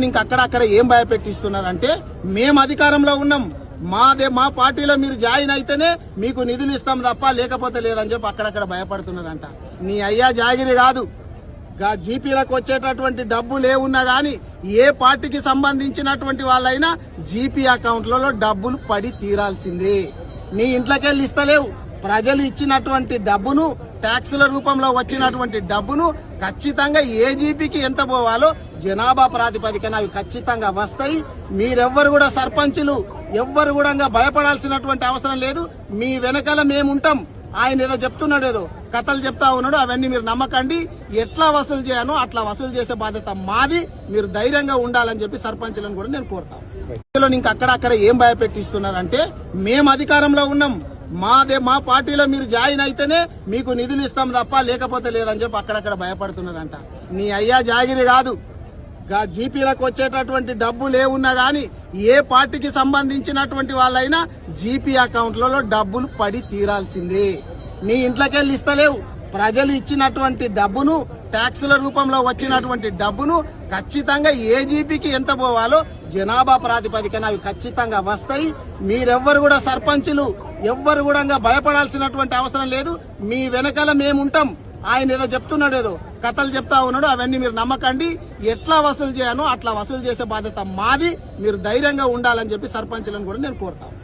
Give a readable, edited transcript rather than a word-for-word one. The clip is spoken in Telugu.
ఇంకా అక్కడక్కడ ఏం భయపెట్టిస్తున్నారంటే మేము అధికారంలో ఉన్నాం, మా పార్టీలో మీరు జాయిన్ అయితేనే మీకు నిధులు ఇస్తాం తప్ప లేకపోతే లేదని చెప్పి అక్కడక్కడ భయపడుతున్నారంట. నీ అయ్యా జాగిరి కాదు, జీపీలకు వచ్చేటటువంటి డబ్బులు ఏమున్నా గానీ ఏ పార్టీకి సంబంధించినటువంటి వాళ్ళైనా జీపీ అకౌంట్లలో డబ్బులు పడి తీరాల్సిందే. నీ ఇంట్లోకెళ్ళి ఇస్తలేవు. ప్రజలు ఇచ్చినటువంటి డబ్బును, ట్యాక్సుల రూపంలో వచ్చినటువంటి డబ్బును ఖచ్చితంగా ఏ జీపీకి ఎంత పోవాలో జనాభా ప్రాతిపదికన అవి ఖచ్చితంగా వస్తాయి. మీరెవ్వరు కూడా సర్పంచులు ఎవ్వరు కూడా భయపడాల్సినటువంటి అవసరం లేదు. మీ వెనకాల మేముంటాం. ఆయన ఏదో చెప్తున్నాడు, ఏదో కథలు చెప్తా ఉన్నాడు, అవన్నీ మీరు నమ్మకండి. ఎట్లా వసూలు చేయను అట్లా వసూలు చేసే బాధ్యత మాది. మీరు ధైర్యంగా ఉండాలని చెప్పి సర్పంచులను కూడా నేను కోరుతాను. ఇంకా అక్కడక్కడ ఏం భయపెట్టిస్తున్నారంటే మేము అధికారంలో ఉన్నాం, మా పార్టీలో మీరు జాయిన్ అయితేనే మీకు నిధులు ఇస్తాం తప్ప లేకపోతే లేదని చెప్పి అక్కడక్కడ భయపడుతున్నారంట. నీ అయ్యా జాగిరి కాదు, జీపీలకు వచ్చేటటువంటి డబ్బులు ఏమున్నా గానీ ఏ పార్టీకి సంబంధించినటువంటి వాళ్ళైనా జీపీ అకౌంట్లలో డబ్బులు పడి తీరాల్సిందే. నీ ఇంట్లోకెళ్ళి ఇస్తలేవు. ప్రజలు ఇచ్చినటువంటి డబ్బును, ట్యాక్సుల రూపంలో వచ్చినటువంటి డబ్బును ఖచ్చితంగా ఏ జీపీకి ఎంత పోవాలో జనాభా ప్రాతిపదికన అవి ఖచ్చితంగా వస్తాయి. మీరెవ్వరు కూడా సర్పంచులు ఎవ్వరు కూడా భయపడాల్సినటువంటి అవసరం లేదు. మీ వెనకాల మేముంటాం. ఆయన ఏదో చెప్తున్నాడు, ఏదో కథలు చెప్తా ఉన్నాడు, అవన్నీ మీరు నమ్మకండి. ఎట్లా వసూలు చేయను అట్లా వసూలు చేసే బాధ్యత మాది. మీరు ధైర్యంగా ఉండాలని చెప్పి సర్పంచులను కూడా నేను కోరుతాను.